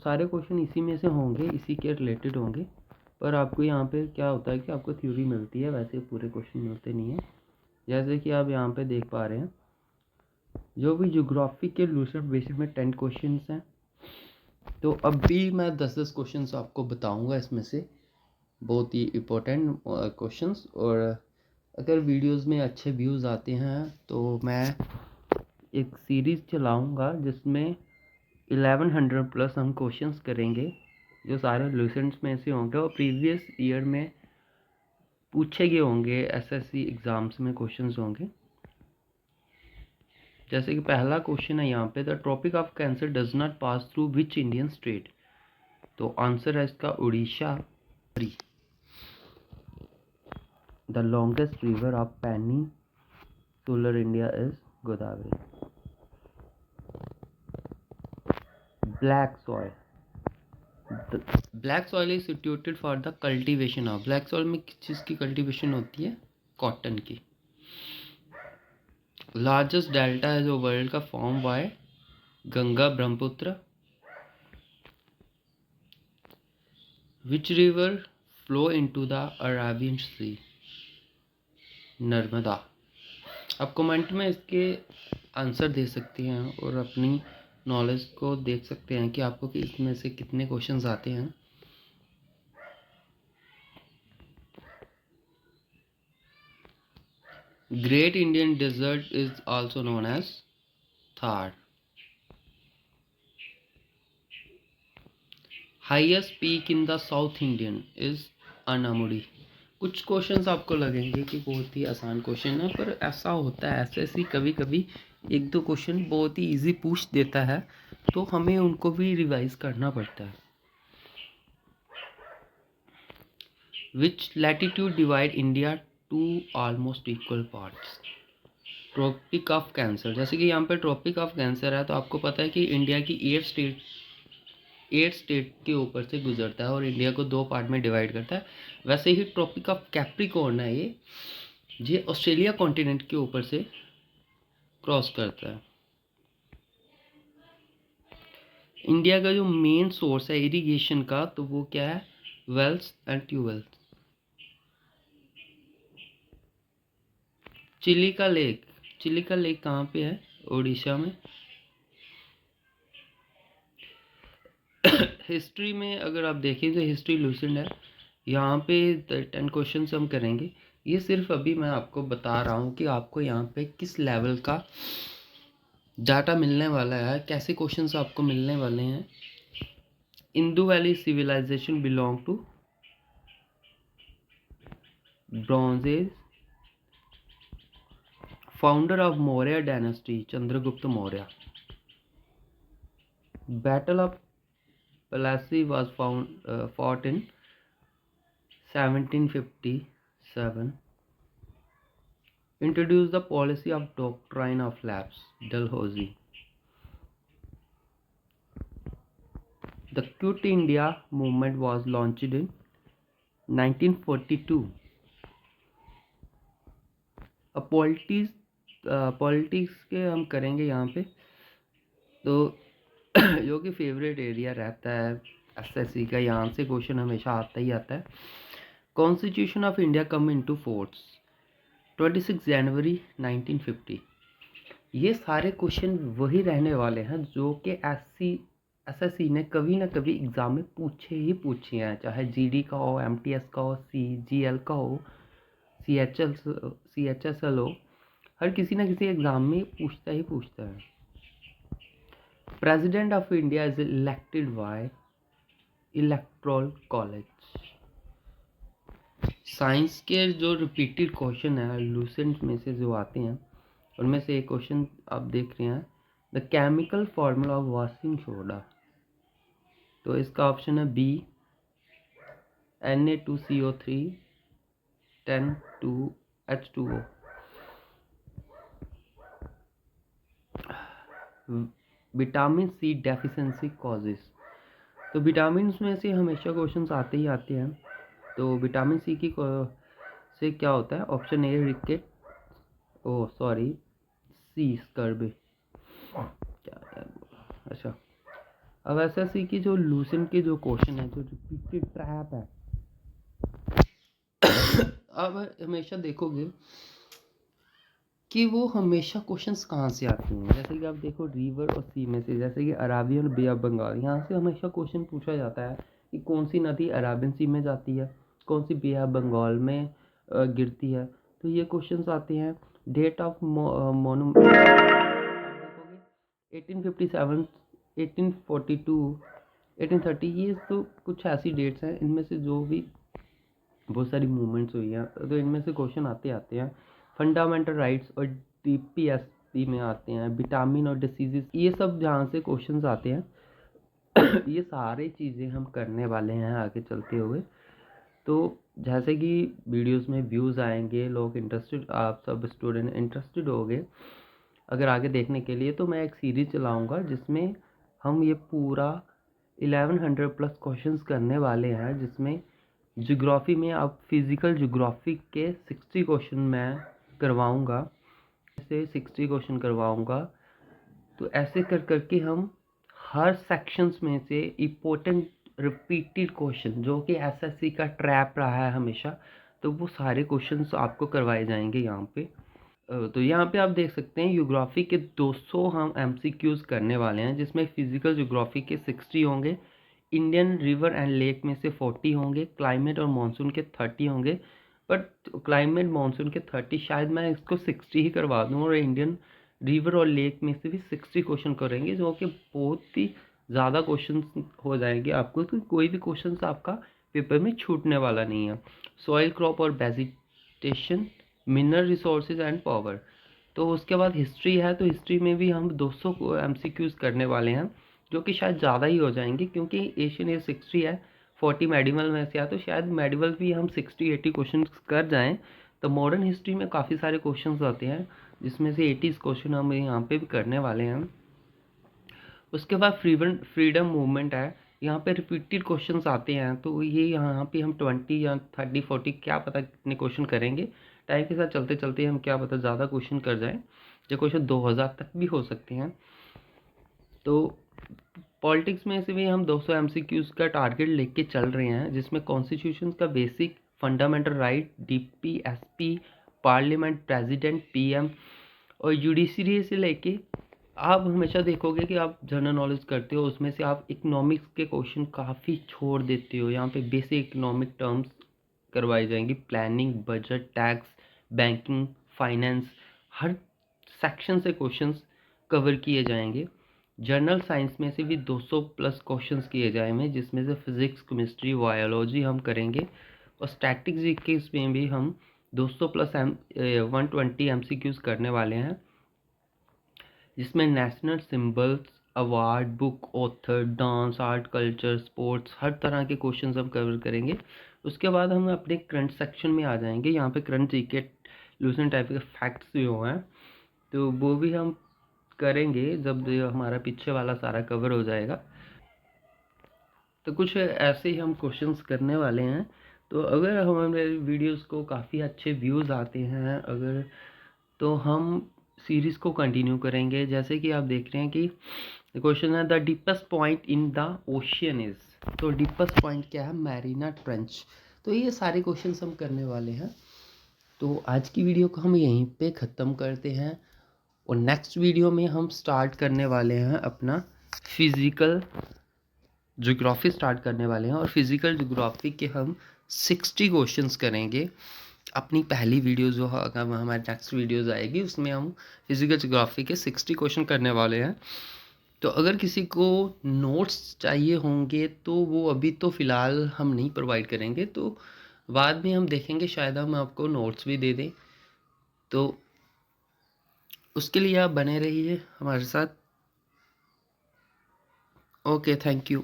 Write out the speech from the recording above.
सारे क्वेश्चन इसी में से होंगे, इसी के रिलेटेड होंगे, पर आपको यहाँ पे क्या होता है कि आपको थ्योरी मिलती है, वैसे पूरे क्वेश्चन मिलते नहीं हैं। जैसे कि आप यहाँ पे देख पा रहे हैं, जो भी ज्योग्राफी के लूसेंट बेसिस में 10 क्वेश्चन हैं। तो अभी मैं 10-10 क्वेश्चन आपको बताऊँगा इसमें से, बहुत ही इम्पोर्टेंट क्वेश्चंस। और अगर वीडियोस में अच्छे व्यूज़ आते हैं तो मैं एक सीरीज़ चलाऊंगा जिसमें 1100 प्लस हम क्वेश्चंस करेंगे, जो सारे लूसेंट्स में से होंगे और प्रीवियस ईयर में पूछे गए होंगे, एसएससी एग्ज़ाम्स में क्वेश्चंस होंगे। जैसे कि पहला क्वेश्चन है यहाँ पे, the Tropic of Cancer does not pass through which Indian state. तो आंसर है इसका Orissa. The longest river of peninsular India is Godavari. Black soil, black soil is situated for the cultivation of. Black soil में किस चीज़ की cultivation होती है? Cotton की। Largest delta है जो वर्ल्ड का form by Ganga Brahmaputra. Which river flow into the Arabian Sea? Narmada. आप कमेंट में इसके आंसर दे सकते हैं और अपनी नॉलेज को देख सकते हैं कि आपको इसमें से कितने क्वेश्चंस आते हैं। Great Indian desert is also known as Thar. Highest peak in the south Indian is Anamudi. कुछ क्वेश्चंस आपको लगेंगे कि बहुत ही आसान क्वेश्चन है, पर ऐसा होता है एसएससी कभी कभी एक दो क्वेश्चन बहुत ही इजी पूछ देता है, तो हमें उनको भी रिवाइज करना पड़ता है। Which latitude divide India two almost equal parts? Tropic of Cancer. जैसे कि यहाँ पे ट्रॉपिक ऑफ कैंसर है, तो आपको पता है कि इंडिया की 8 स्टेट के ऊपर से गुजरता है और इंडिया को 2 पार्ट में डिवाइड करता है। वैसे ही ट्रॉपिक ऑफ कैप्रिकॉर्न है ये ऑस्ट्रेलिया कॉन्टिनेंट के ऊपर से क्रॉस करता है। इंडिया का जो मेन सोर्स है इरिगेशन का, तो वो क्या है? Wells and tubewells. Chilika lake कहाँ पे है? उड़ीसा में। हिस्ट्री में अगर आप देखें तो हिस्ट्री लूसेंट है, यहाँ पे 10 क्वेश्चन हम करेंगे। ये सिर्फ अभी मैं आपको बता रहा हूँ कि आपको यहाँ पे किस लेवल का डाटा मिलने वाला है, कैसे क्वेश्चंस आपको मिलने वाले हैं। Indo valley civilisation belong to bronze age. Founder of Maurya dynasty Chandragupta Maurya. Battle of Plassey was fought in 1757. Introduced the policy of doctrine of lapse, Dalhousie. The Quit India movement was launched in 1942. अब politics के हम करेंगे यहाँ पे, तो जो कि favourite area रहता है एसएससी का, यहाँ से क्वेश्चन हमेशा आता ही आता है। Constitution of India come into force 26 जनवरी 1950। ये सारे क्वेश्चन वही रहने वाले हैं जो कि एसएससी ने कभी ना कभी एग्ज़ाम में पूछे हैं, चाहे जीडी का हो, एमटीएस का हो, सीजीएल का हो, सीएचएसएल हो, हर किसी ना किसी एग्ज़ाम में पूछता है। President of India is elected by electoral college. Science के जो रिपीटेड क्वेश्चन है लूसेंट में से जो आते हैं, उनमें से एक क्वेश्चन आप देख रहे हैं, the chemical formula of washing soda. तो इसका ऑप्शन है B, Na2CO3 10H2O। Vitamin C deficiency causes. तो विटामिन में से हमेशा क्वेश्चंस आते ही आते हैं। तो विटामिन सी की से क्या होता है? ऑप्शन ए रिकेट, सी स्कर्वी, क्या अच्छा अब एसएससी की जो लूसेंट के जो क्वेश्चन है, जो रिपीटेड ट्रैप है, अब हमेशा देखोगे कि वो हमेशा क्वेश्चंस कहाँ से आते हैं। जैसे कि आप देखो रिवर और सी में से, जैसे कि अराबियन बे ऑफ बंगाल, यहाँ से हमेशा क्वेश्चन पूछा जाता है कि कौन सी नदी अराबियन सी में जाती है, कौन सी बे ऑफ बंगाल में गिरती है। तो ये क्वेश्चंस आते हैं। डेट ऑफ मोनूमेंट आप देखोगे 1857, 1842, 1830, ये तो कुछ ऐसी डेट्स हैं, इनमें से जो भी बहुत सारी मूवमेंट्स हुई हैं, तो इनमें से क्वेश्चन आते हैं। फंडामेंटल राइट्स और डीपीएसपी में आते हैं, विटामिन और डिसीजेस, ये सब जहाँ से क्वेश्चंस आते हैं ये सारी चीज़ें हम करने वाले हैं आगे चलते हुए। तो जैसे कि वीडियोस में व्यूज़ आएंगे, लोग इंटरेस्टेड, आप सब स्टूडेंट इंटरेस्टेड होंगे अगर आगे देखने के लिए, तो मैं एक सीरीज चलाऊँगा जिसमें हम ये पूरा 1100 प्लस क्वेश्चंस करने वाले हैं, जिसमें ज्योग्राफी में आप फिज़िकल ज्योग्राफी के 60 क्वेश्चन मैं करवाऊँगा, ऐसे 60 क्वेश्चन करवाऊँगा। तो ऐसे कर करके हम हर सेक्शंस में से इम्पोर्टेंट रिपीटेड क्वेश्चन, जो कि एसएससी का ट्रैप रहा है हमेशा, तो वो सारे क्वेश्चंस आपको करवाए जाएंगे यहाँ पे। तो यहाँ पे आप देख सकते हैं ज्योग्राफी के 200 हम एमसीक्यूज़ करने वाले हैं, जिसमें फिजिकल ज्योग्राफी के 60 होंगे, इंडियन रिवर एंड लेक में से 40 होंगे, क्लाइमेट और मानसून के 30 होंगे। बट क्लाइमेट मानसून के 30 शायद मैं इसको 60 ही करवा दूँ, और इंडियन रिवर और लेक में से भी 60 क्वेश्चन करेंगे, जो कि बहुत ही ज़्यादा क्वेश्चन हो जाएंगे आपको, तो कोई भी क्वेश्चन आपका पेपर में छूटने वाला नहीं है। सॉइल क्रॉप और vegetation, mineral resources and power. तो उसके बाद हिस्ट्री है, तो हिस्ट्री में भी हम 200 एमसीक्यूज़ करने वाले हैं, जो कि शायद ज़्यादा ही हो जाएंगे, क्योंकि एशियन एज 60 है, 40 मेडिवल में से है, तो शायद मेडिवल भी हम 60-80 क्वेश्चन कर जाएं। तो मॉडर्न हिस्ट्री में काफ़ी सारे क्वेश्चंस आते हैं, जिसमें से 80 क्वेश्चन हम यहाँ पे भी करने वाले हैं। उसके बाद फ्रीडम मूवमेंट है, यहाँ पे रिपीटेड क्वेश्चंस आते हैं, तो ये यहाँ पे हम 20 या 30-40 क्या पता कितने क्वेश्चन करेंगे। टाइम के साथ चलते चलते हम क्या पता ज़्यादा क्वेश्चन कर जाएं, जो क्वेश्चन 2000 तक भी हो सकते हैं। तो पॉलिटिक्स में से भी हम 200 एमसीक्यूज़ का टारगेट लेके चल रहे हैं, जिसमें कॉन्स्टिट्यूशन का basic, fundamental right, DPSP, parliament, president, PM और जुडिशरी से लेके, आप हमेशा देखोगे कि आप जनरल नॉलेज करते हो, उसमें से आप इकोनॉमिक्स के क्वेश्चन काफ़ी छोड़ देते हो। यहाँ पे बेसिक इकोनॉमिक टर्म्स करवाई जाएंगी, planning, budget, tax, banking, finance, हर सेक्शन से क्वेश्चंस कवर किए जाएंगे। जनरल साइंस में से भी 200 प्लस क्वेश्चंस किए जाएंगे, जिसमें से फिजिक्स, केमिस्ट्री, बायोलॉजी हम करेंगे, और स्टैटिक्स जीकेस में भी हम 200 प्लस 120 एमसीक्यूज़ करने वाले हैं, जिसमें national symbols, award, book, author, dance, art, culture, sports, हर तरह के क्वेश्चंस हम कवर करेंगे। उसके बाद हम अपने करंट सेक्शन में आ जाएंगे, यहाँ पे करंट जीके लूसेंट टाइप के फैक्ट्स जो हैं, तो वो भी हम करेंगे जब हमारा पीछे वाला सारा कवर हो जाएगा। तो कुछ ऐसे ही हम क्वेश्चंस करने वाले हैं। तो अगर हमारे वीडियोस को काफ़ी अच्छे व्यूज़ आते हैं अगर, तो हम सीरीज़ को कंटिन्यू करेंगे। जैसे कि आप देख रहे हैं कि क्वेश्चन है the deepest point in the ocean is, तो डीपेस्ट पॉइंट क्या है, मैरीना ट्रेंच। तो ये सारे क्वेश्चंस हम करने वाले हैं। तो आज की वीडियो को हम यहीं पे ख़त्म करते हैं, और नेक्स्ट वीडियो में हम स्टार्ट करने वाले हैं अपना फिज़िकल ज्योग्राफी स्टार्ट करने वाले हैं, और फिज़िकल ज्योग्राफी के हम 60 क्वेश्चंस करेंगे। अपनी पहली वीडियो जो है, अगर हमारी नेक्स्ट वीडियोज़ आएगी उसमें हम फिज़िकल ज्योग्राफी के 60 क्वेश्चन करने वाले हैं। तो अगर किसी को नोट्स चाहिए होंगे तो वो अभी तो फ़िलहाल हम नहीं प्रोवाइड करेंगे, तो बाद में हम देखेंगे, शायद हम आपको नोट्स भी दे दें। तो उसके लिए आप बने रहिए हमारे साथ। Okay, thank you.